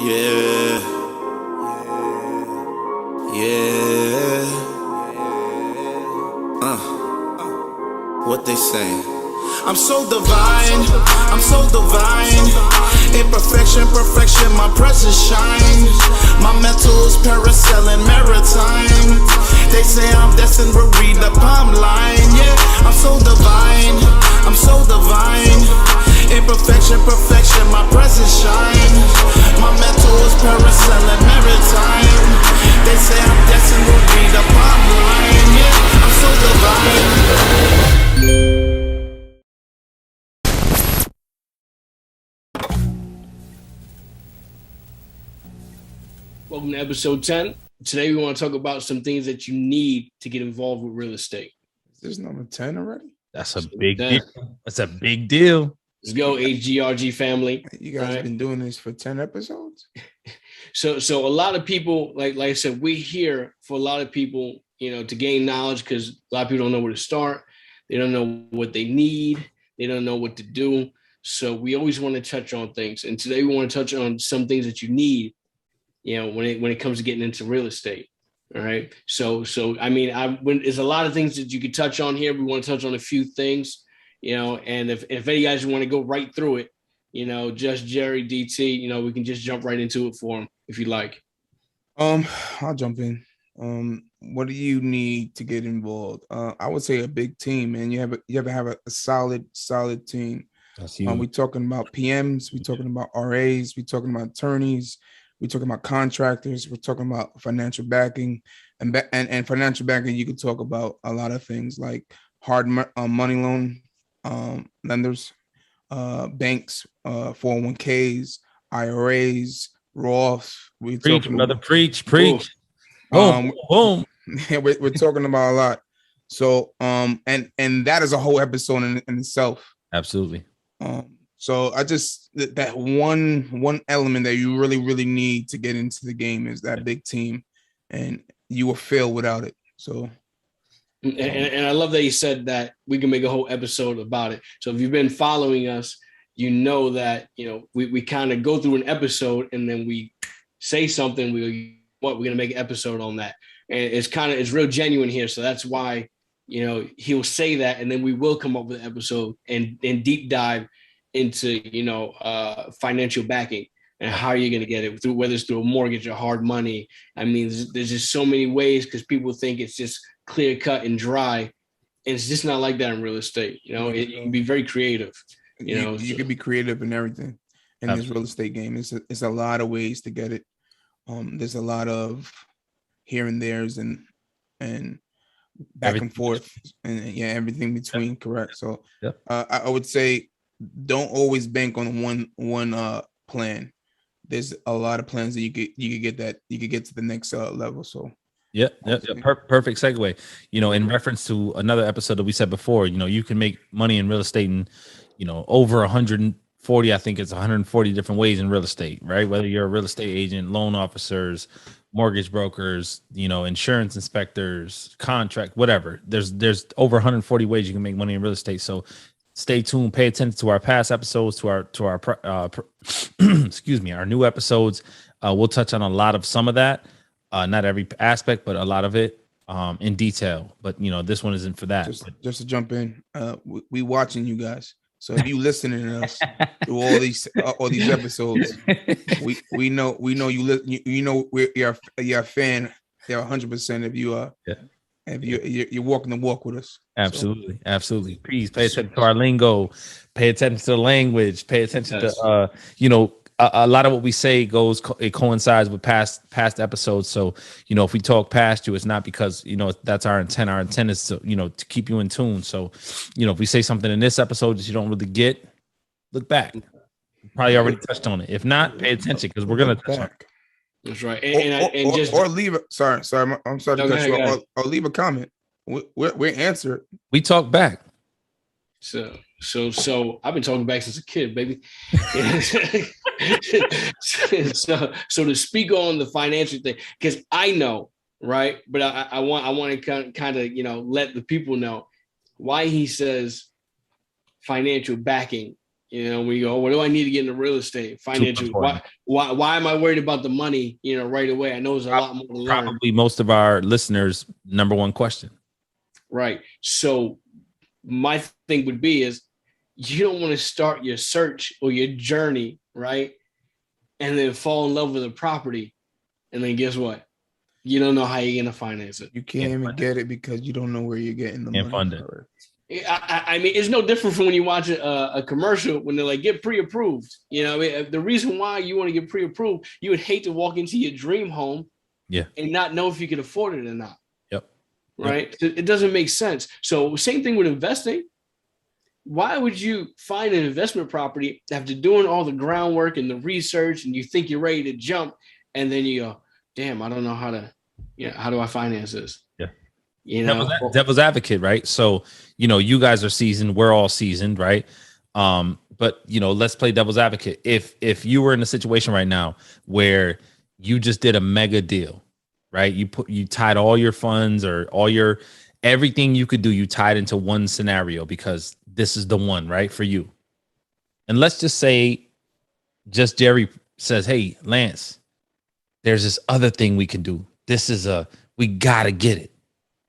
Yeah, yeah. What they saying? I'm so divine, I'm so divine. Imperfection, perfection, my presence shines. My mental is parasailing maritime. They say I'm destined to read the palm line. Yeah, I'm so divine, I'm so divine. Imperfection, perfection, my presence shines. My mental is parasailing maritime. They say I'm destined to read the palm line. Yeah, I'm so divine. Welcome to episode 10. Today we want to talk about some things that you need to get involved with real estate. Is this number 10 already? That's a big deal. That's a big deal. Let's go, H.G.R.G family. You guys been doing this for 10 episodes? So a lot of people, like I said, we're here for a lot of people, to gain knowledge, because a lot of people don't know where to start. They don't know what they need. They don't know what to do. So we always want to touch on things. And today we want to touch on some things that you need, when it comes to getting into real estate. All right. So I mean, there's a lot of things that you could touch on here. We want to touch on a few things, and if any guys want to go right through it, just Jerry DT, we can just jump right into it for him if you like. I'll jump in. What do you need to get involved? I would say a big team, man. You have to have a solid team. We're talking about PMs, we're talking about RAs, we're talking about attorneys, we're talking about contractors, we're talking about financial backing, and financial backing. You could talk about a lot of things like hard money loan lenders, banks, 401ks, IRAs, Roths. Preach, brother, preach. Boom. Yeah, we're talking about a lot. So, and that is a whole episode in itself. Absolutely. So I just that one element that you really need to get into the game is that big team, and you will fail without it. So, and I love that you said that we can make a whole episode about it. So if you've been following us, you know that we kind of go through an episode and then we say something. We're gonna make an episode on that, and it's real genuine here. So that's why he'll say that, and then we will come up with an episode and deep dive into financial backing and how you're going to get it, through whether it's through a mortgage or hard money. I mean, there's just so many ways, because people think it's just clear cut and dry, and it's just not like that in real estate. You can be very creative. You can be creative in everything in this real estate game. It's a lot of ways to get it. There's a lot of here and there's and back and forth, and everything between. Correct. So I would say, don't always bank on one plan. There's a lot of plans that you could get to the next level. So perfect segue. In reference to another episode that we said before, you can make money in real estate in over 140, I think it's 140 different ways in real estate, right? Whether you're a real estate agent, loan officers, mortgage brokers, insurance inspectors, contract, whatever. There's over 140 ways you can make money in real estate. So stay tuned, pay attention to our past episodes, to our excuse me, our new episodes. We'll touch on a lot of some of that, not every aspect, but a lot of it in detail. But this one isn't for that. Just to jump in, we watching you guys. So if you listening to us through all these episodes, we know you're a fan. You're 100% if you are. If you're walking the walk with us. Absolutely. Please pay attention to our lingo, pay attention to the language, pay attention to a lot of what we say it coincides with past episodes. So if we talk past you, it's not because that's our intent. Our intent is to keep you in tune. So if we say something in this episode that you don't really get, look back. You probably already touched on it. If not, pay attention, because we're gonna touch on it. That's right. Or leave it. Sorry. I'm sorry to cut you off. Or leave a comment. We answer it. We talk back. So I've been talking back since a kid, baby. so to speak on the financial thing, because I know, right? But I want to kind of let the people know why he says financial backing, You know, we go, what do I need to get into real estate? Financial. Why am I worried about the money, you know, right away? I know there's a lot more to learn. Probably most of our listeners' number one question. Right. So my thing would be is you don't want to start your search or your journey, right? And then fall in love with a property. And then guess what? You don't know how you're going to finance it. You can't even get it because you don't know where you're getting the money. Fund it. I mean, it's no different from when you watch a commercial when they're like, get pre-approved. You know, I mean, the reason why you want to get pre-approved, you would hate to walk into your dream home and not know if you can afford it or not. Yep. Right. It doesn't make sense. So same thing with investing. Why would you find an investment property after doing all the groundwork and the research and you think you're ready to jump and then you go, damn, I don't know how to, how do I finance this? Yeah. You know, devil's advocate, right? So, you know, you guys are seasoned, we're all seasoned, right? But you know, let's play devil's advocate. If you were in a situation right now where you just did a mega deal, right? You tied all your funds or everything you could do, you tied into one scenario because this is the one, right, for you. And let's just say Jerry says, hey, Lance, there's this other thing we can do. We got to get it.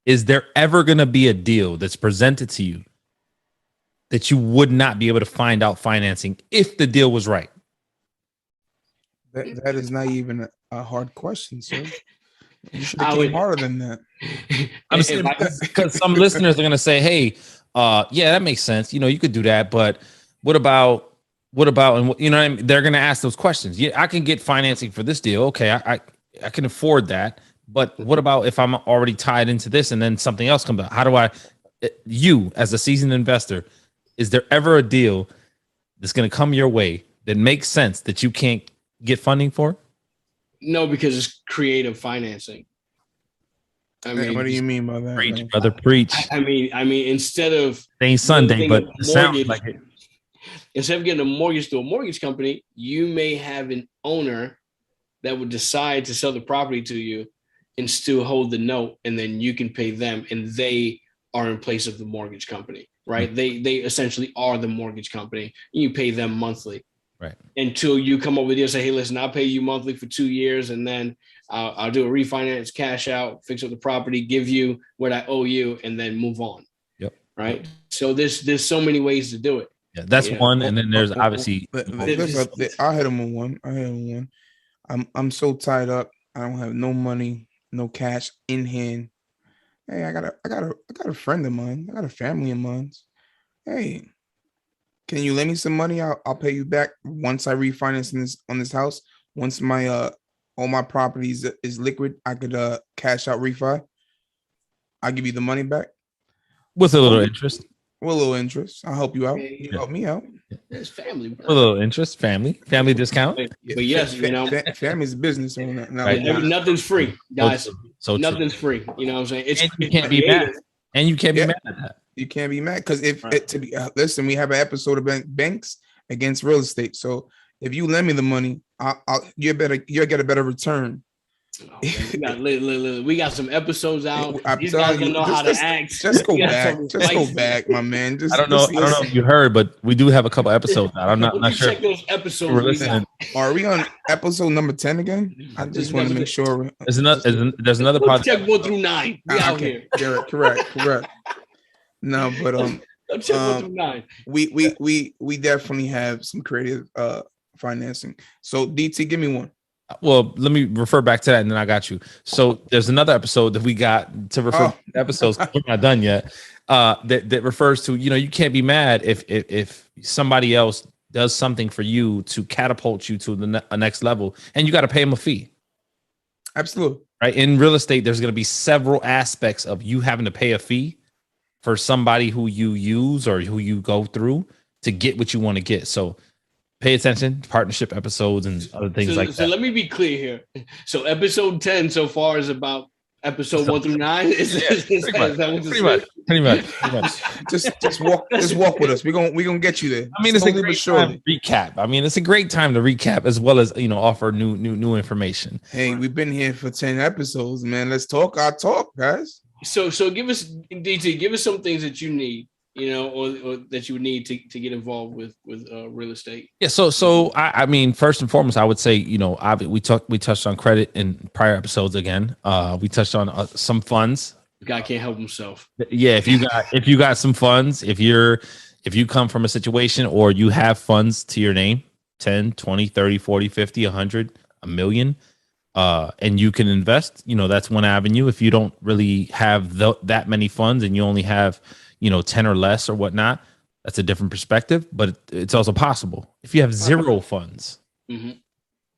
Is there ever going to be a deal that's presented to you that you would not be able to find out financing if the deal was right? That is not even a hard question, sir. You should have came harder than that. I'm saying because some listeners are going to say, hey, yeah, that makes sense. You know, you could do that. But what about, and you know what I mean? They're going to ask those questions. Yeah, I can get financing for this deal. Okay, I can afford that. But what about if I'm already tied into this and then something else comes out? How do you as a seasoned investor, is there ever a deal that's going to come your way that makes sense that you can't get funding for? No, because it's creative financing. I mean, what do you mean by that? Preach, brother, preach. I mean, instead of it ain't Sunday, but it sounds like it. Instead of getting a mortgage to a mortgage company, you may have an owner that would decide to sell the property to you and still hold the note, and then you can pay them, and they are in place of the mortgage company, right? Mm-hmm. They essentially are the mortgage company. You pay them monthly, right? Until you come up with you say, hey, listen, I'll pay you monthly for 2 years, and then I'll do a refinance, cash out, fix up the property, give you what I owe you, and then move on. Yep. Right. So there's so many ways to do it. Yeah, that's one, and then there's obviously. I hit him on one. I'm so tied up. I don't have no money, no cash in hand. Hey, I got a friend of mine. I got a family of mine. Hey, can you lend me some money? I'll pay you back once I refinance on this house. Once my all my properties is liquid, I could cash out refi. I'll give you the money back with a little interest. With a little interest, I'll help you out. You help me out. It's family, bro. A little interest, family discount. But yes, you know, family's business. Right. Nothing's free, guys. So nothing's free. You know what I'm saying? You can't be mad. And you can't be mad at that. You can't be mad because listen, we have an episode of banks against real estate. So if you lend me the money, you'll get a better return. Oh, we got some episodes out. These guys don't know how to act. Just go back, my man. I don't know if you heard, but we do have a couple episodes out. I'm not sure. Check those episodes. Are we on episode number 10 again? I just want to make sure. There's another podcast. Check 1 through 9. We out here. Correct. No, but check 1 through 9. We definitely have some creative financing. So DT, give me one. Well, let me refer back to that, and then I got you. So there's another episode that we got to refer to episodes. We're not done yet. That refers to, you know, you can't be mad if somebody else does something for you to catapult you to the next level, and you got to pay them a fee. Absolutely. Right. In real estate, there's going to be several aspects of you having to pay a fee for somebody who you use or who you go through to get what you want to get. So pay attention, partnership episodes and other things like that. So let me be clear here. So episode 10 so far is about episode 1 through 9. Pretty much. Just walk with us. We're gonna get you there. I mean, it's a great time to recap. I mean, it's a great time to recap as well as, you know, offer new information. Hey, we've been here for 10 episodes, man. Let's talk our talk, guys. So give us, DT, give us some things that you need or that you would need to get involved with real estate? Yeah. So I mean, first and foremost, I would say, we touched on credit in prior episodes again. We touched on some funds. The guy can't help himself. Yeah. If you got some funds, if you come from a situation or you have funds to your name, 10, 20, 30, 40, 50, 100, a million, and you can invest, that's one avenue. If you don't really have that many funds and you only have, 10 or less or whatnot, that's a different perspective, but it's also possible if you have zero funds. Mm-hmm.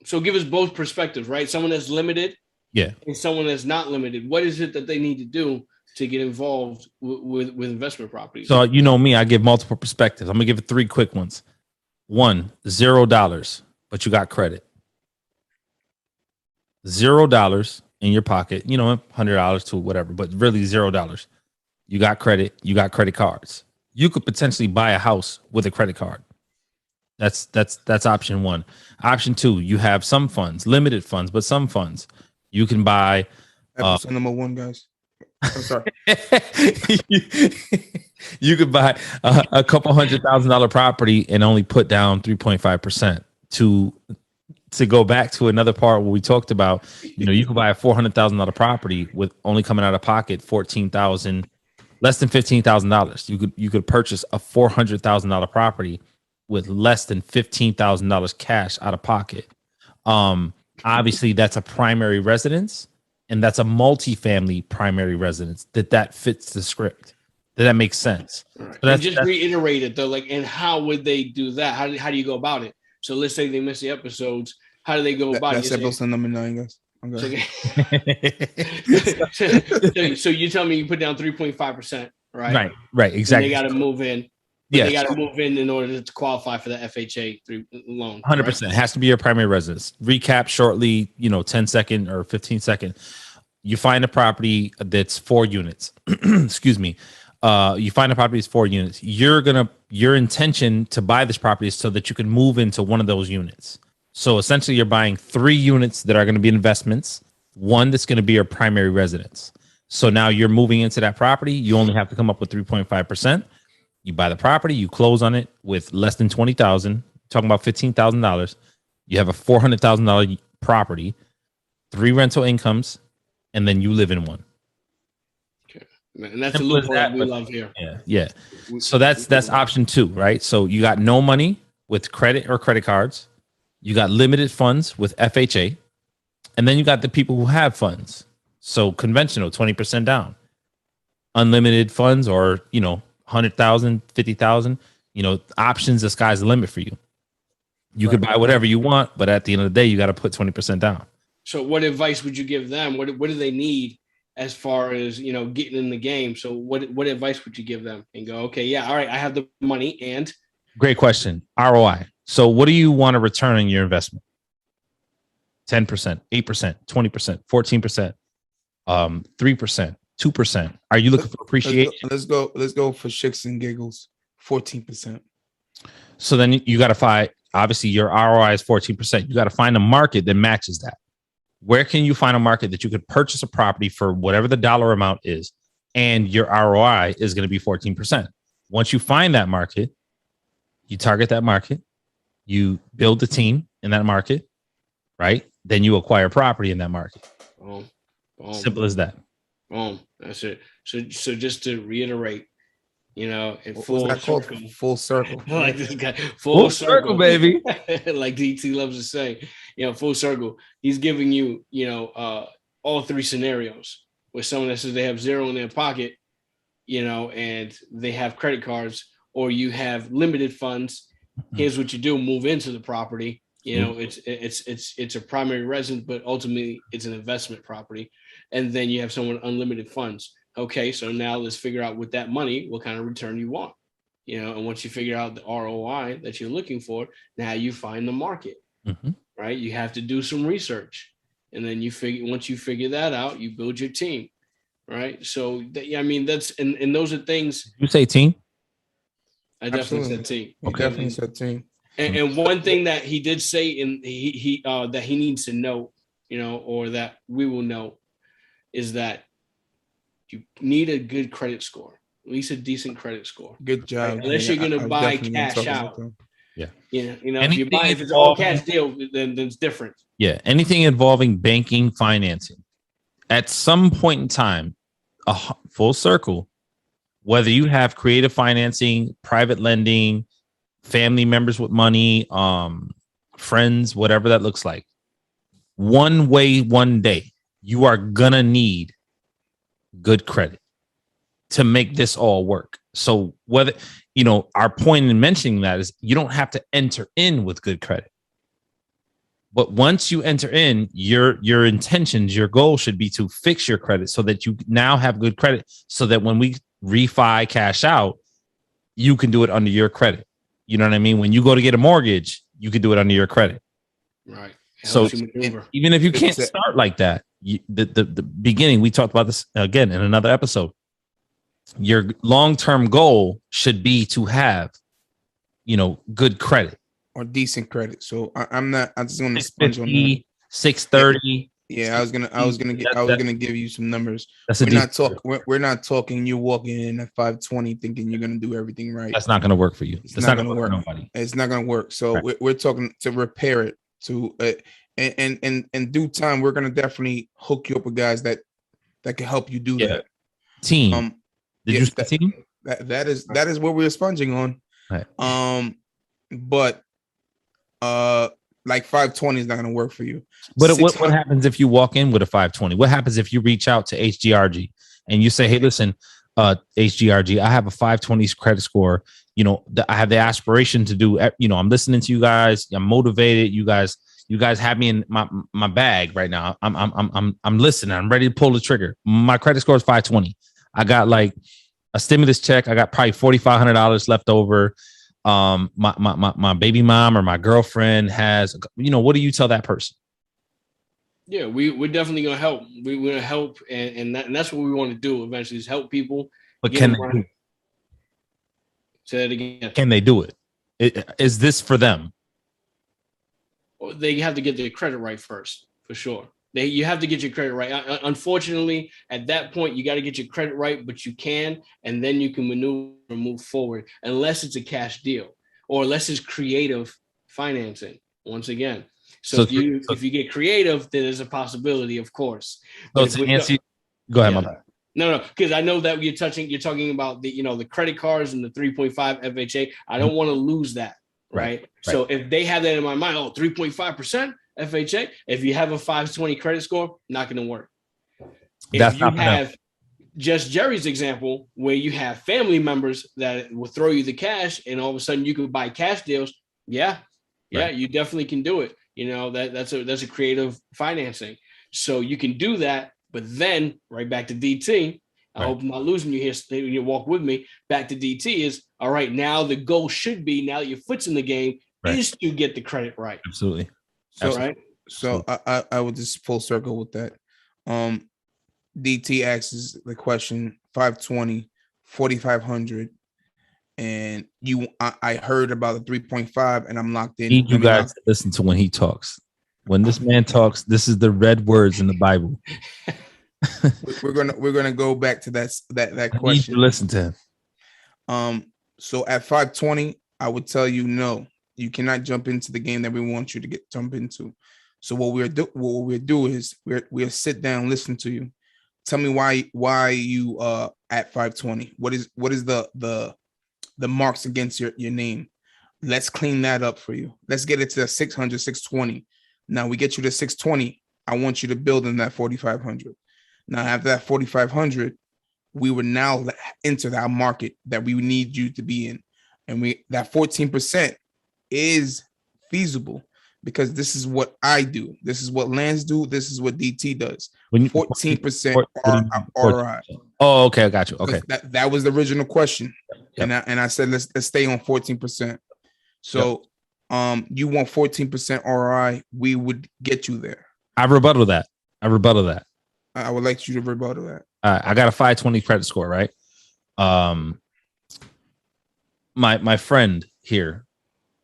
So give us both perspectives, right? Someone that's limited, yeah, and someone that's not limited. What is it that they need to do to get involved with investment properties? So, me, I give multiple perspectives. I'm gonna give it 3 quick ones. 1, $0, but you got credit. $0 in your pocket, $100 to whatever, but really $0. You got credit, you got credit cards. You could potentially buy a house with a credit card. That's option 1. Option 2, you have some funds, limited funds, but some funds. You can buy episode number 1, guys. I'm sorry. You could buy a couple $100,000 property and only put down 3.5%. To go back to another part where we talked about, you could buy a $400,000 property with only coming out of pocket $14,000, less than $15,000. You could purchase a $400,000 property with less than $15,000 cash out of pocket. Obviously, that's a primary residence, and that's a multifamily primary residence that fits the script. That makes sense. Right. So just reiterate it though, and how would they do that? How do you go about it? So let's say they miss the episodes. How do they go about it? That's episode number 9, guys. Okay. So you tell me you put down 3.5%, right? Right, exactly. And they got to move in. They got to move in order to qualify for the FHA loan. 100%. It has to be your primary residence. Recap shortly, 10-second or 15-second. You find a property that's 4 units. Excuse me. You find a property that's 4 units. Your intention to buy this property is so that you can move into one of those units. So essentially you're buying 3 units that are going to be investments, 1 that's going to be your primary residence. So now you're moving into that property. You only have to come up with 3.5%. You buy the property, you close on it with less than $20,000, talking about $15,000. You have a $400,000 property, 3 rental incomes, and then you live in one. Okay. And that's a loophole that we love here. Yeah. So that's option 2, right? So you got no money with credit or credit cards. You got limited funds with FHA. And then you got the people who have funds. So conventional, 20% down. Unlimited funds or, 100,000, 50,000, options, the sky's the limit for you. You could buy whatever you want, but at the end of the day, you got to put 20% down. So what advice would you give them? What do they need as far as, getting in the game? So what advice would you give them and go, okay, yeah, all right, I have the money and. Great question. ROI. So what do you want to return on your investment? 10%, 8%, 20%, 14%, 3%, 2%. Are you looking for appreciation? Let's go for shits and giggles. 14%. So then you got to find, obviously your ROI is 14%. You got to find a market that matches that. Where can you find a market that you could purchase a property for whatever the dollar amount is, and your ROI is going to be 14%. Once you find that market, you target that market, you build the team in that market, right? Then you acquire property in that market. Boom. Simple as that. Boom. That's it. So just to reiterate, full circle. Like this guy, full circle, baby. Like DT loves to say, full circle. He's giving you, all 3 scenarios with someone that says they have 0 in their pocket, and they have credit cards, or you have limited funds. Here's what you do: move into the property. It's a primary residence, but ultimately it's an investment property. And then you have someone unlimited funds. Okay, so now let's figure out with that money what kind of return you want. And once you figure out the ROI that you're looking for, now you find the market. Right? You have to do some research, and then once you figure that out, you build your team. Right? So that's and those are things. You say team? I definitely said team. Okay. Definitely said team. And one thing that he did say, he that he needs to know, or that we will know, is that you need a good credit score. least a decent credit score. Good job. Right? Unless you're gonna buy cash out. Yeah. If it's all involving cash deal, then it's different. Yeah. Anything involving banking, financing, at some point in time, full circle, whether you have creative financing, private lending, family members with money, friends, whatever that looks like, one day, you are gonna need good credit to make this all work. So whether, our point in mentioning that is you don't have to enter in with good credit. But once you enter in, your intentions, your goal should be to fix your credit so that you now have good credit, so that when we refi cash out, you can do it under your credit. You know what I mean? When you go to get a mortgage, you can do it under your credit. Right. So even if you can't start like that, the beginning, we talked about this again in another episode. Your long-term goal should be to have, good credit or decent credit. So I'm just going to sponge on that. 630. Yeah, I was gonna give you some numbers. We're not talking. You walking in at 520 thinking you're gonna do everything right. That's not gonna work for you. It's not gonna work. Nobody. It's not gonna work. So right. we're talking to repair it. To and in due time, we're gonna definitely hook you up with guys that can help you do that. Team. Did you say team? That is what we're sponging on. Right. But like 520 is not going to work for you. But what happens if you walk in with a 520? What happens if you reach out to H.G.R.G and you say, hey, listen, H.G.R.G, I have a 520 credit score. I have the aspiration to do, I'm listening to you guys. I'm motivated. You guys have me in my bag right now. I'm listening. I'm ready to pull the trigger. My credit score is 520. I got like a stimulus check. I got probably $4,500 left over. My baby mom or my girlfriend has, what do you tell that person? Yeah, we're definitely gonna help. We're gonna help, and that's what we want to do eventually, is help people. But can they say that again? Can they do it? Is this for them? Well, they have to get their credit right first, for sure. You have to get your credit right. Unfortunately, at that point, you got to get your credit right, but you can, and then you can maneuver and move forward, unless it's a cash deal or unless it's creative financing. Once again, so if you get creative, then there's a possibility, of course. So to answer, go ahead, my bad. No, because I know that you're talking about the credit cards and the 3.5 FHA. I don't want to lose that, right? So if they have that in my mind, 3.5%. FHA, if you have a 520 credit score, not going to work. If you have just Jerry's example, where you have family members that will throw you the cash and all of a sudden you can buy cash deals. Yeah, you definitely can do it. That's a creative financing. So you can do that, but then right back to DT. I hope I'm not losing you here. You walk with me back to DT is all right. Now the goal should be, now that your foot's in the game, is to get the credit right. Absolutely. So I would just full circle with that. DT asks the question 520, 4,500, and I heard about the 3.5, and I'm locked in. You guys listen to when he talks. When this man talks, this is the red words in the Bible. we're gonna go back to that question. I need to listen to him. So at 520, I would tell you no. You cannot jump into the game that we want you to jump into. So what we'll do is we'll sit down, listen to you. Tell me why you at 520. What is the marks against your name? Let's clean that up for you. Let's get it to 600, 620. Now we get you to 620. I want you to build in that 4,500. Now after that 4,500, we would now enter that market that we need you to be in, and that 14%. Is feasible because this is what I do. This is what Lance do. This is what DT does. 14% ROI. Oh, okay, I got you. Okay, that was the original question, and I said let's stay on 14%. So, you want 14% ROI? We would get you there. I rebuttal that. I would like you to rebuttal that. I got a 520 credit score, right? My friend here.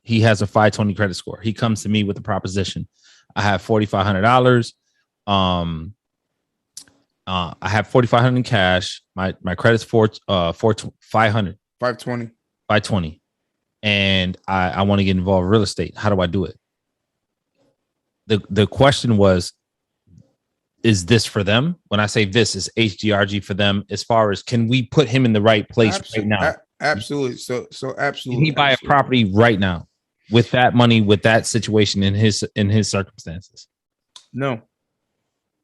He has a 520 credit score. He comes to me with a proposition. I have $4,500. I have 4,500 in cash. My credit's 500. 520. 520. And I want to get involved in real estate. How do I do it? The question was, is this for them? When I say this, is H.G.R.G for them as far as can we put him in the right place right now? Absolutely. So absolutely. Can he buy a property right now with that money, with that situation in his circumstances? No.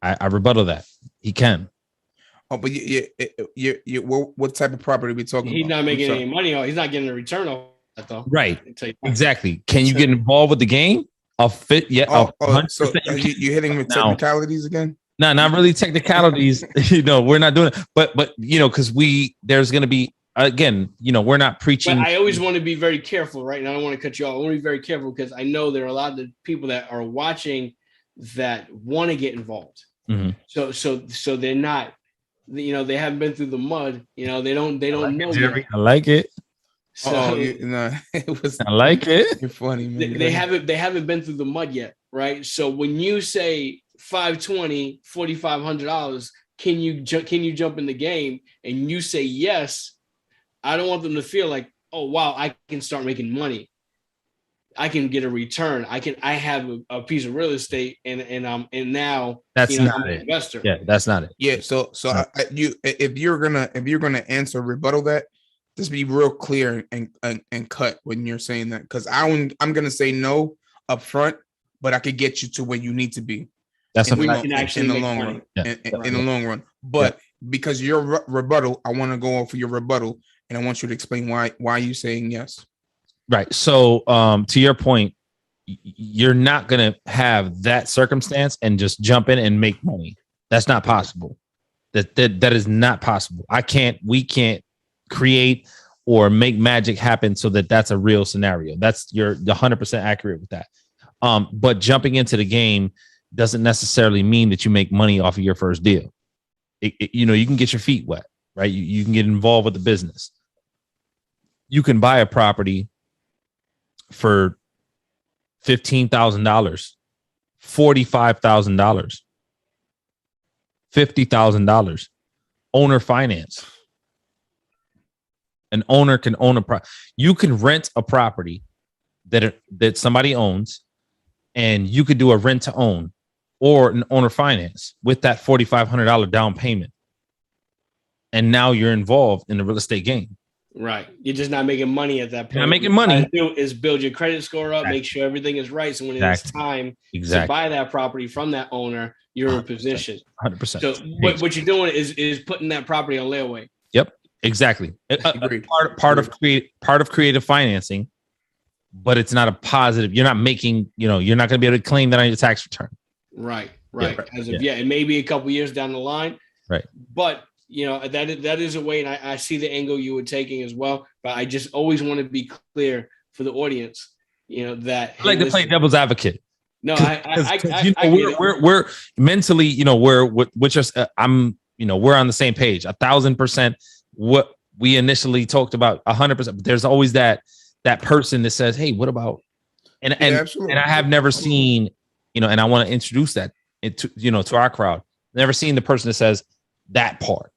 I rebuttal that. He can. Oh, but what type of property are we talking about? He's not making any money on. He's not getting a return on that though. Right. Exactly. Can you get involved with the game? A fit? Yeah. So you're hitting with technicalities again? No, not really technicalities. We're not doing it. But because there's going to be, again, we're not preaching. But I always want to be very careful, right? And I don't want to cut you off. I want to be very careful because I know there are a lot of people that are watching that want to get involved. Mm-hmm. So they're not, they haven't been through the mud. They don't know. Jerry, I like it. So, I like it. You're funny, man. They haven't been through the mud yet, right? So when you say $520, $4,500, can you jump in the game? And you say yes. I don't want them to feel like, oh wow, I can start making money. I can get a return. I have a piece of real estate, and now that's not I'm an investor. Yeah, that's not it. Yeah. So if you're gonna answer rebuttal that, just be real clear and cut when you're saying that, because I'm gonna say no up front, but I could get you to where you need to be. That's in the long run. In the long run. But because your rebuttal, I want to go off of your rebuttal, and I want you to explain why you're saying yes. Right. So to your point, you're not going to have that circumstance and just jump in and make money. That's not possible. That is not possible. We can't create or make magic happen so that's a real scenario. You're 100% accurate with that. But jumping into the game doesn't necessarily mean that you make money off of your first deal. You can get your feet wet, right? You can get involved with the business. You can buy a property for $15,000, $45,000, $50,000, owner finance. An owner can own you can rent a property that somebody owns, and you could do a rent to own or an owner finance with that $4,500 down payment. And now you're involved in the real estate game. Right. You're just not making money at that point. You're not making money. What you do is build your credit score up, make sure everything is right. So when it's time to buy that property from that owner, you're in position. 100%. So what you're doing is putting that property on layaway. Yep. Exactly. Part of creative financing, but it's not a positive. You're not making, you're not going to be able to claim that on your tax return. Right. It may be a couple years down the line. Right. But that is a way, and I see the angle you were taking as well. But I just always want to be clear for the audience, that I like to play devil's advocate. No, we're mentally, we're just we're on the same page 1,000%. What we initially talked about 100%. But there's always that person that says, "Hey, what about?" And I have never seen, and I want to introduce that to our crowd. Never seen the person that says that part.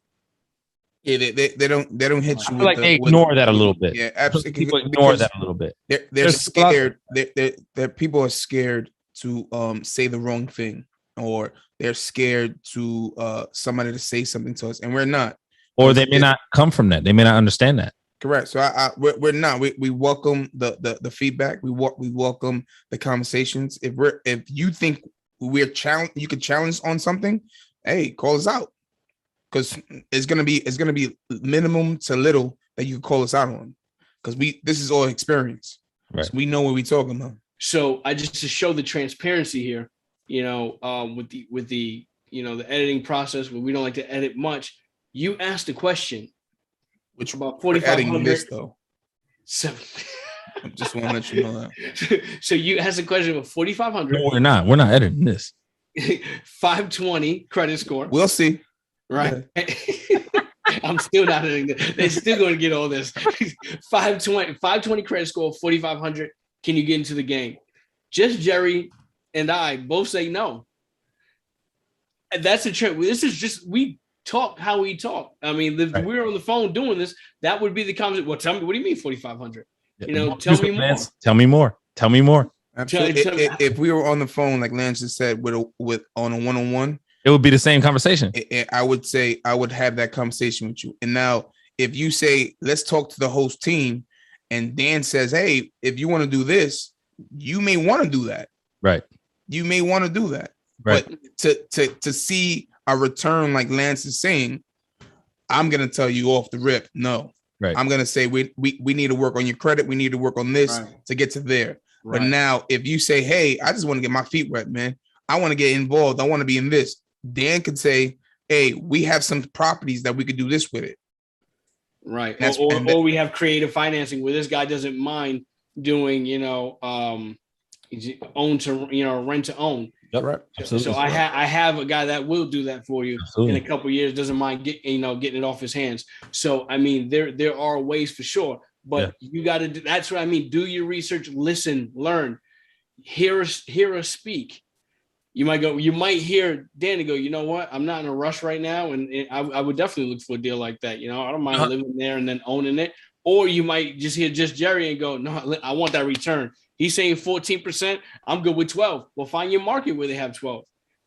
Yeah, they don't hit you. I feel they ignore that a little bit. Yeah, absolutely. People ignore that a little bit. They're scared. That people are scared to say the wrong thing, or they're scared to somebody to say something to us, and we're not. Or they may not come from that. They may not understand that. Correct. So we're not. We welcome the feedback. We welcome the conversations. If you think we're challenged, you could challenge on something. Hey, call us out. Because it's gonna be minimum to little that you can call us out on, because this is all experience, right? So we know what we're talking about. So I just to show the transparency here, with the the editing process where we don't like to edit much. You asked a question, which about 4,500 this though. So I just want to let you know that. So you asked a question of 4,500. No, we're not. We're not editing this. 520 credit score. We'll see. Right. Yeah. I'm still not editing this. They're still going to get all this. 520 credit score, 4,500. Can you get into the game? Just Jerry and I both say no. That's a trick. This is just, we talk how we talk. I mean, if we were on the phone doing this, that would be the conversation. Well, tell me, what do you mean 4,500? You know, tell me more. Tell me more. Tell me more. Absolutely. If we were on the phone, like Lance just said, with on a one-on-one, it would be the same conversation. I would say I would have that conversation with you. And now, if you say, let's talk to the host team, and Dan says, hey, if you want to do this, you may want to do that. Right. You may want to do that. Right. But to see a return, like Lance is saying, I'm gonna tell you off the rip, no. Right. I'm gonna say we need to work on your credit. We need to work on this to get to there. Right. But now, if you say, hey, I just want to get my feet wet, man. I want to get involved. I want to be in this. Dan could say, hey, we have some properties that we could do this with it. Right. Or we have creative financing where this guy doesn't mind doing, own to, rent to own. Yep. Right. Absolutely. So I have a guy that will do that for you in a couple of years. Doesn't mind getting it off his hands. So I mean, there are ways for sure, but you got to do. That's what I mean. Do your research, listen, learn, hear us speak. You might hear Danny go, you know what? I'm not in a rush right now, and I would definitely look for a deal like that. I don't mind living there and then owning it. Or you might just hear just Jerry and go, no, I want that return. He's saying 14%. I'm good with 12. Well, find your market where they have 12.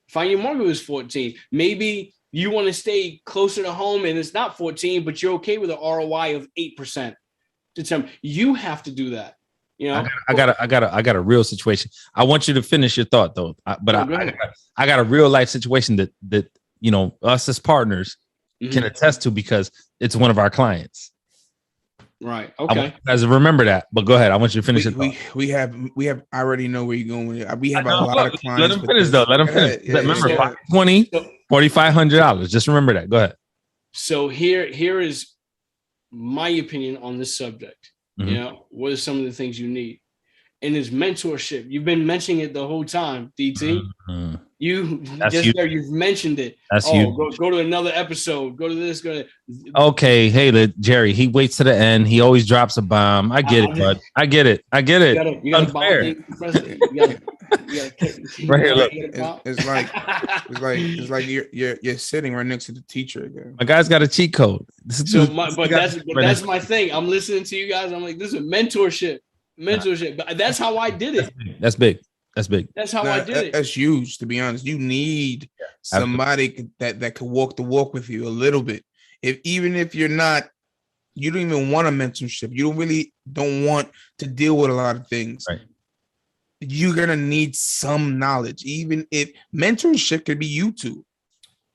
Find your market was 14. Maybe you want to stay closer to home and it's not 14, but you're okay with an ROI of 8%. You have to do that. I got a real situation. I want you to finish your thought though. I got a real life situation that us as partners can attest to because it's one of our clients. Right. Okay. I want you guys to remember that, but go ahead. I want you to finish it. We have. I already know where you're going with it. We have a lot of clients. Let them finish though. Let them finish. Remember, $4,500. Just remember that. Go ahead. So here is my opinion on this subject. What are some of the things you need? And it's mentorship. You've been mentioning it the whole time, DT. You've mentioned it. That's you. Go to another episode. Go to this. Go to. Okay, hey, Jerry. He waits to the end. He always drops a bomb. I get it, bud. I get it. You got unfair. Right here, look. It's like you're sitting right next to the teacher again. My guy's got a cheat code. That's my thing. I'm listening to you guys. I'm like, this is mentorship. But that's how I did it. That's big. That's how I did it. That's huge, to be honest. You need somebody that could walk the walk with you a little bit. Even if you don't even want a mentorship, you don't want to deal with a lot of things. Right. You're gonna need some knowledge. Even if mentorship could be YouTube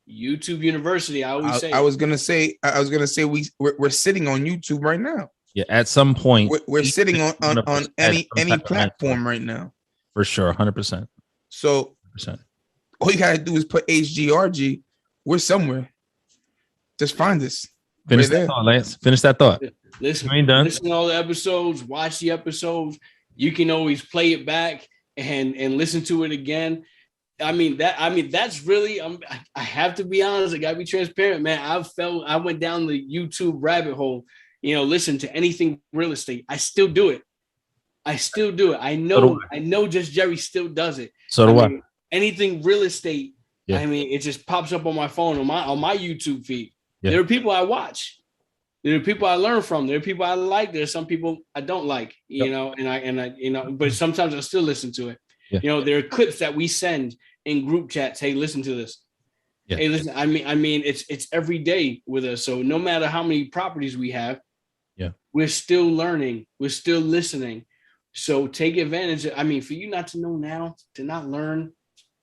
University. I was gonna say we're sitting on YouTube right now. Yeah, at some point we're sitting on any platform right now. For sure, 100%. So 100%. All you gotta do is put H.G.R.G. We're somewhere. Just find us. Finish that thought, Lance. Finish that thought. Listen to all the episodes. Watch the episodes. You can always play it back and listen to it again. That's really. I have to be honest. I gotta be transparent, man. I went down the YouTube rabbit hole. Listen to anything real estate. I still do it. I know just Jerry still does it. So do I. Anything real estate. Yeah. It just pops up on my phone on my YouTube feed. Yeah. There are people I watch. There are people I learn from. There are people I like. There are some people I don't like. But sometimes I still listen to it. Yeah. There are clips that we send in group chats. Hey, listen to this. Yeah. Hey, listen. It's every day with us. So no matter how many properties we have, we're still learning. We're still listening. So take advantage of, for you not to know now, to not learn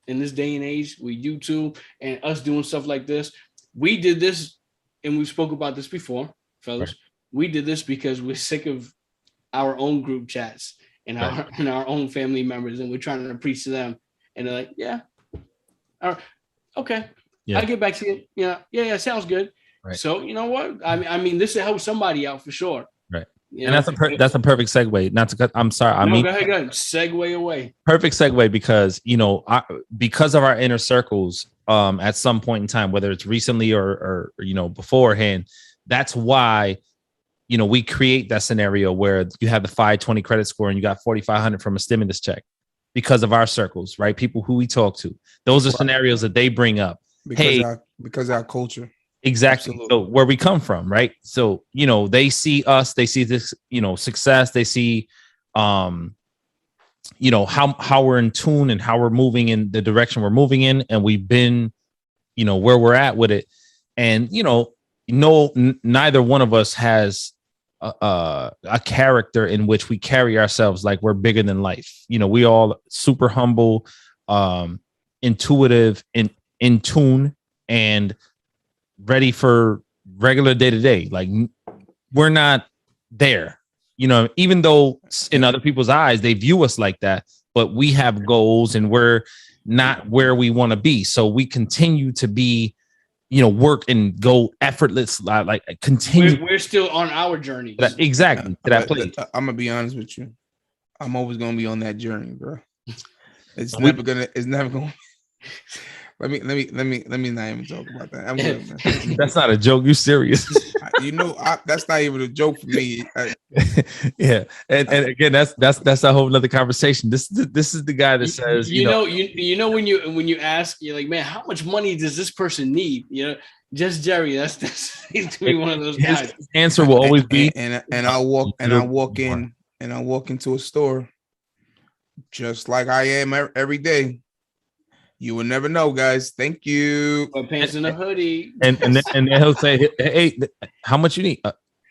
in this day and age with YouTube and us doing stuff like this. We did this, and we spoke about this before, fellas. Right. We did this because we're sick of our own group chats and our own family members, and we're trying to preach to them. And they're like, yeah, all right, okay. Yeah. I'll get back to you. Yeah, sounds good. Right. So you know what? This will help somebody out for sure. Right. And that's a perfect segue. Not to cut. I'm sorry. Go ahead. Segue away. Perfect segue because because of our inner circles, at some point in time, whether it's recently or beforehand, that's why we create that scenario where you have the 520 credit score and you got 4,500 from a stimulus check because of our circles, right? People who we talk to. Those are scenarios that they bring up. because of our culture. Exactly. Absolutely. So where we come from, right? So, they see us, they see this, success, they see, how we're in tune and how we're moving in the direction we're moving in. And we've been, where we're at with it. And, neither one of us has a character in which we carry ourselves like we're bigger than life. We all super humble, intuitive, in tune, and ready for regular day to day. Like, we're not there, even though in other people's eyes they view us like that, but we have goals and we're not where we want to be. So we continue to be, work and go effortless, like continue. We're still on our journey. Exactly. To that place. I'm gonna be honest with you. I'm always gonna be on that journey, bro. It's never gonna. Let me not even talk about that. I'm good, man. That's not a joke. You serious? That's not even a joke for me. Yeah, and again, that's a whole nother conversation. This is the guy that says, when you ask, you're like, man, how much money does this person need? Just Jerry. That's to be one of those guys. His answer will always be, and I'll walk into a store just like I am every day. You will never know, guys. Thank you. Pants and a hoodie. And then he'll say, hey, how much you need?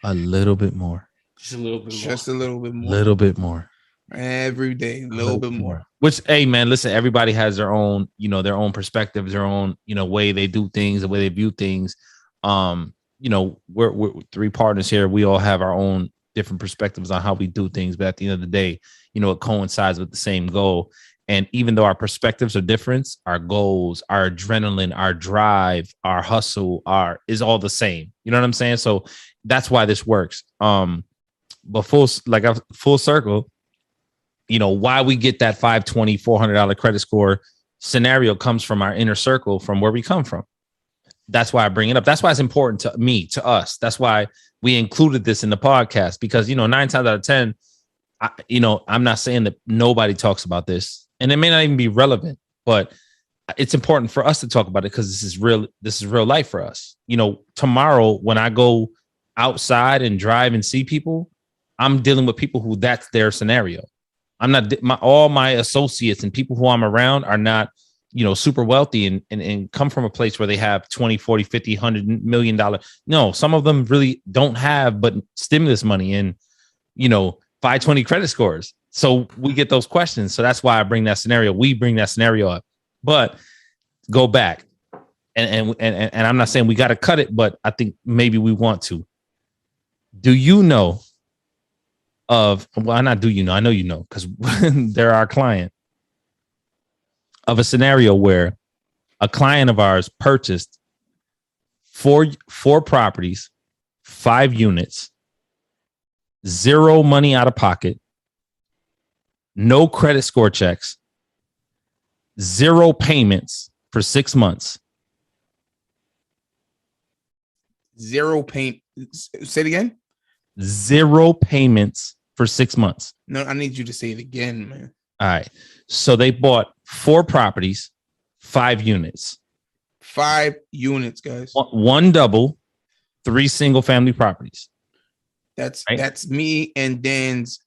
A little bit more. Just a little bit more. Just a little bit more. Little bit more. Every day, a little bit more. Which, hey, man, listen, everybody has their own, their own perspectives, their own, way they do things, the way they view things. We're three partners here. We all have our own different perspectives on how we do things. But at the end of the day, it coincides with the same goal. And even though our perspectives are different, our goals, our adrenaline, our drive, our hustle is all the same. You know what I'm saying? So that's why this works. But full circle, why we get that $520, $400 credit score scenario comes from our inner circle, from where we come from. That's why I bring it up. That's why it's important to me, to us. That's why we included this in the podcast, because, 9 times out of 10, I'm not saying that nobody talks about this, and it may not even be relevant, but it's important for us to talk about it because this is real life for us. Tomorrow when I go outside and drive and see people, I'm dealing with people who that's their scenario. I'm not, all my associates and people who I'm around are not, super wealthy and come from a place where they have 20, 40, 50, $100 million. No, some of them really don't have, but stimulus money and, 520 credit scores. So we get those questions. So that's why I bring that scenario. We bring that scenario up, but go back and I'm not saying we got to cut it, but I think maybe we want to. Do you know of, well, not do you know, I know, because they're our client, of a scenario where a client of ours purchased four properties, 5 units, 0 money out of pocket, no credit score checks, 0 payments for 6 months. 0 payment. Say it again. 0 payments for 6 months. No, I need you to say it again, man. All right. So they bought 4 properties, 5 units. 5 units, guys. 1 double, 3 single family properties. That's me and Dan's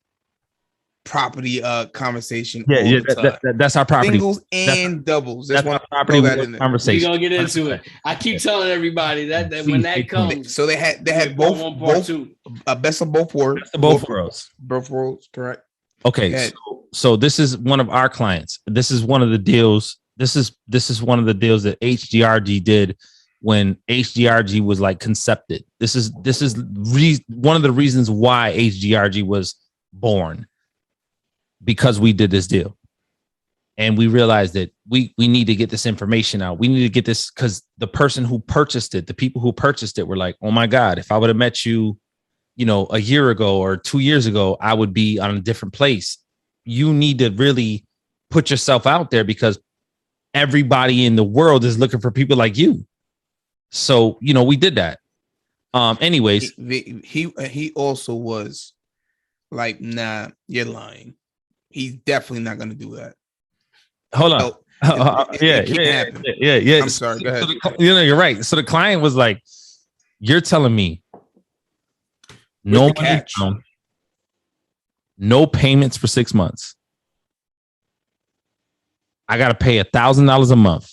property conversation. That's our property. Singles and doubles. That's our property conversation. We're gonna get into it. I keep telling everybody that when that comes. So they had both best of both worlds. Best of both worlds. Both worlds, correct. Okay, so this is one of our clients. This is one of the deals. This is one of the deals that H.G.R.G did when H.G.R.G was like concepted. This is one of the reasons why H.G.R.G was born, because we did this deal. And we realized that we need to get this information out. We need to get this, because the person who purchased it, the people who purchased it were like, oh my God, if I would have met you, a year ago or 2 years ago, I would be on a different place. You need to really put yourself out there, because everybody in the world is looking for people like you. So, we did that. Anyways, he also was like, nah, you're lying. He's definitely not going to do that. Hold on. It can't happen. Yeah. I'm sorry. Go ahead. You're right. So the client was like, "You're telling me no money catch? down, no payments for 6 months. I got to pay $1,000 a month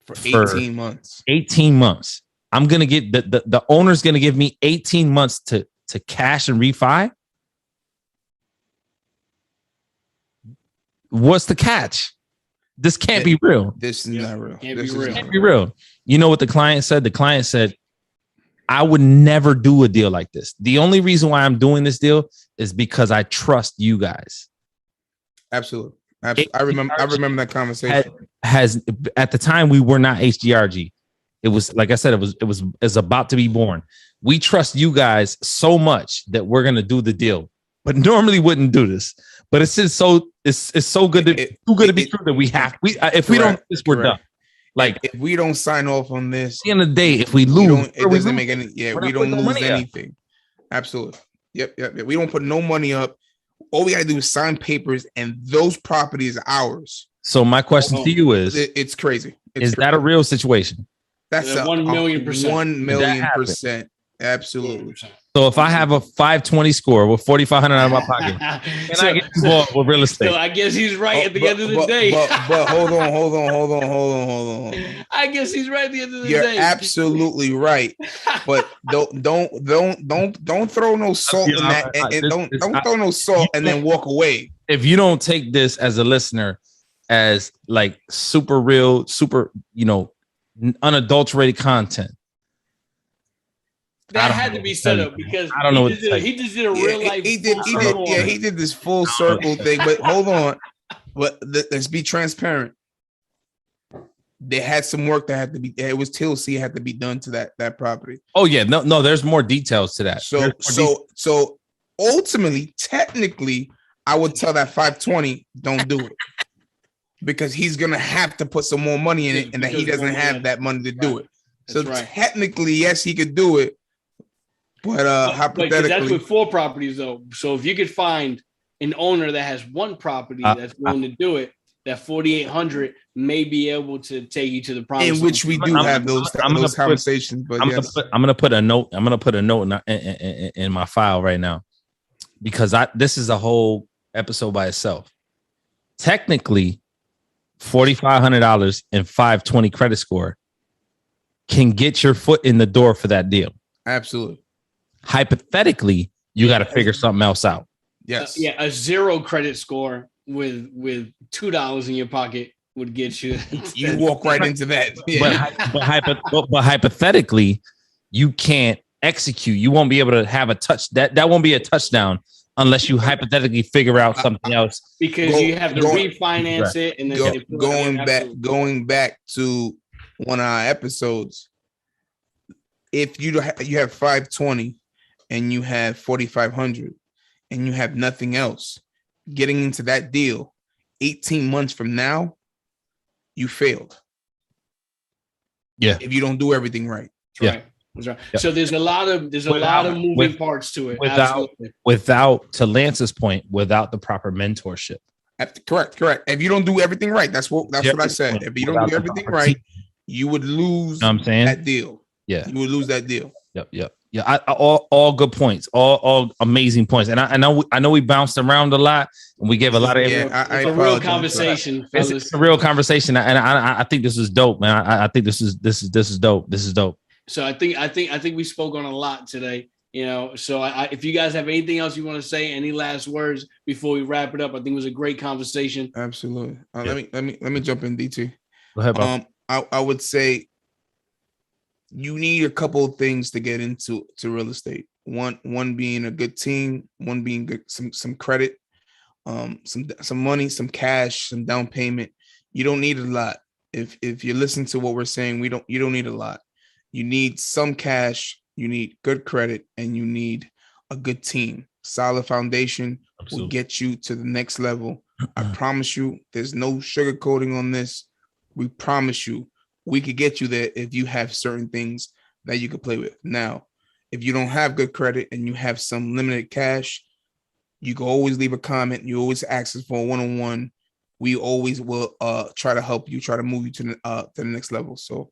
for 18 months. 18 months. I'm gonna get the owner's gonna give me 18 months to cash and refi. What's the catch? This can't be real. This is not real. Can't be real. You know what the client said? The client said, I would never do a deal like this. The only reason why I'm doing this deal is because I trust you guys. Absolutely. I remember that conversation. Has at the time we were not H.G.R.G. It was, like I said, it was about to be born. We trust you guys so much that we're gonna do the deal, but normally wouldn't do this. But it's just so good to be true that we have. If we don't do this, we're done. Like if we don't sign off on this, at the end of the day, if we lose, it doesn't make any. Yeah, we don't lose anything. Absolutely. Yep. We don't put no money up. All we gotta do is sign papers, and those properties are ours. So my question to you is: it's crazy. Is that a real situation? That's a 1,000,000%. 1,000,000%. Absolutely. So if I have a 520 score with 4,500 out of my pocket, can I get involved with real estate? So I guess he's right at the end of the day. But hold on. I guess he's right at the end of the day. You're absolutely right. But don't throw no salt in that, and don't throw no salt and then walk away. If you don't take this as a listener as like super real, super, unadulterated content. That had to be set up because I don't know. He just did a real life. He did this full circle thing. But hold on. But let's be transparent. They had some work that had to be. It was TLC had to be done to that property. Oh yeah, no. There's more details to that. So ultimately, technically, I would tell that 520 don't do it. Because he's gonna have to put some more money in it, and that he doesn't have that money to do it. So technically, yes, he could do it, but hypothetically, that's with 4 properties though. So if you could find an owner that has 1 property that's willing to do it, that 4,800 may be able to take you to the promise. In which we do have those conversations. But I'm gonna put a note. I'm gonna put a note in my file right now because this is a whole episode by itself. Technically, $4,500 and 520 credit score can get your foot in the door for that deal. Absolutely. Hypothetically, you got to figure something else out. Yes. A 0 credit score with $2 in your pocket would get you. You walk right into that. Yeah. But hypothetically, you can't execute. You won't be able to have a touch. That won't be a touchdown unless you hypothetically figure out something else. Because you have to refinance it. And then going back to one of our episodes, if you have 520 and you have 4,500 and you have nothing else, getting into that deal 18 months from now, you failed. Yeah. If you don't do everything right. Right. That's right. Yeah. So there's a lot of moving parts to it. Without, to Lance's point, without the proper mentorship. Correct. If you don't do everything right, that's what I said. If you don't do everything right, you would lose that deal. Yeah. You would lose that deal. Yep. Yeah. All good points. All amazing points. And I know we bounced around a lot and we gave a lot of it's a real conversation. It's a real conversation. And I think this is dope, man. I think this is dope. This is dope. So I think we spoke on a lot today. So if you guys have anything else you want to say, any last words before we wrap it up, I think it was a great conversation. Absolutely. Let me jump in, DT. Go ahead, I would say you need a couple of things to get into real estate. One being a good team, one being good, some credit, some money, some cash, some down payment. You don't need a lot. If you listen to what we're saying, you don't need a lot. You need some cash, you need good credit, and you need a good team. Solid foundation will get you to the next level. I promise you, there's no sugarcoating on this. We promise you, we could get you there if you have certain things that you could play with. Now, if you don't have good credit and you have some limited cash, you can always leave a comment. You always ask us for a one-on-one. we always will try to help you, try to move you to the next level. So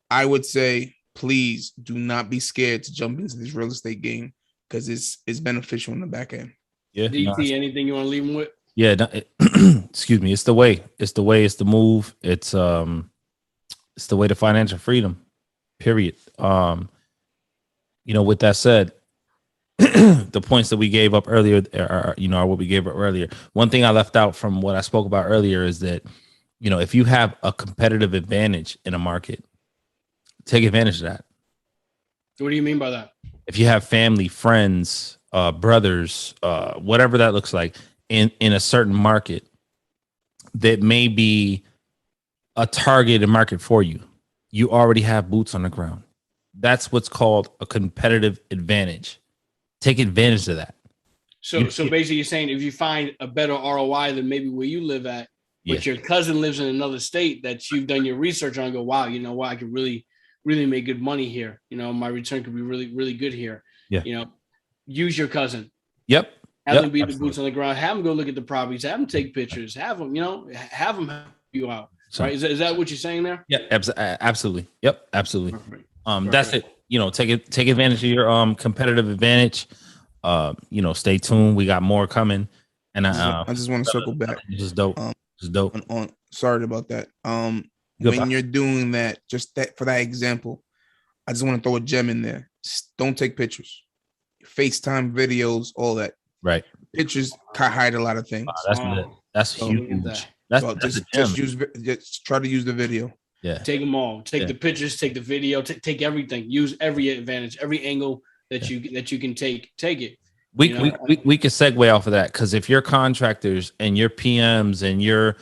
I would say, please do not be scared to jump into this real estate game, because it's beneficial in the back end. Yeah. DT, anything you want to leave them with? Yeah. Excuse me. It's the way. It's the way. It's the move. It's the way to financial freedom. Period. With that said, the points that we gave up earlier are what we gave up earlier. One thing I left out from what I spoke about earlier is that, if you have a competitive advantage in a market, take advantage of that. What do you mean by that? If you have family, friends, brothers, whatever that looks like in a certain market that may be a targeted market for you, you already have boots on the ground. That's what's called a competitive advantage. Take advantage of that. So basically you're saying if you find a better ROI than maybe where you live at, but your cousin lives in another state that you've done your research on, go, wow, you know what, I could really, really make good money here. My return could be really, really good here. Yeah. Use your cousin. Yep. Have them be the boots on the ground. Have them go look at the properties. Have them take pictures. Have them, have them help you out. So, right? Is that what you're saying there? Yeah, absolutely. Yep, absolutely. Perfect. That's it. Take advantage of your competitive advantage. Stay tuned. We got more coming. And I just want to circle back. Just dope. Just dope. Sorry about that. When you're doing that, just that for that example, I just want to throw a gem in there. Don't take pictures. FaceTime videos, all that. Right. Pictures can hide a lot of things. That's huge. Just try to use the video. Yeah. Take them all. Take the pictures. Take the video. Take everything. Use every advantage, every angle that you can take. Take it. We can segue off of that, because if you're contractors and your PMs and your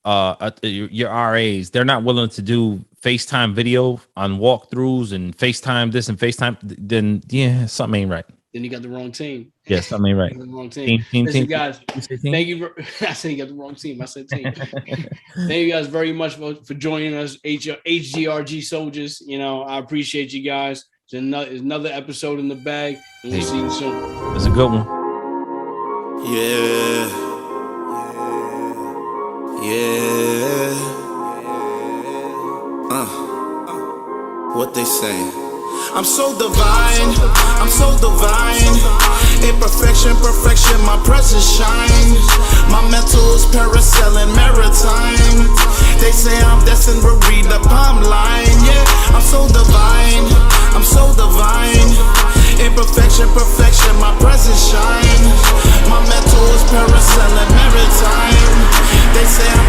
RAs, they're not willing to do FaceTime video on walkthroughs and FaceTime this and FaceTime, then something ain't right. Then you got the wrong team. Yeah, something ain't right. The wrong team. Listen, guys, thank you. I said you got the wrong team. I said team. Thank you guys very much for joining us, H.G.R.G soldiers. I appreciate you guys. It's another episode in the bag, and we'll see you soon. It's a good one. What they say? I'm so divine, I'm so divine. In perfection, my presence shines. My mental is parasailing maritime. They say I'm destined to read the palm line. Yeah, I'm so divine, I'm so divine. In perfection, my presence shines. My mental is parasailing maritime. They say I'm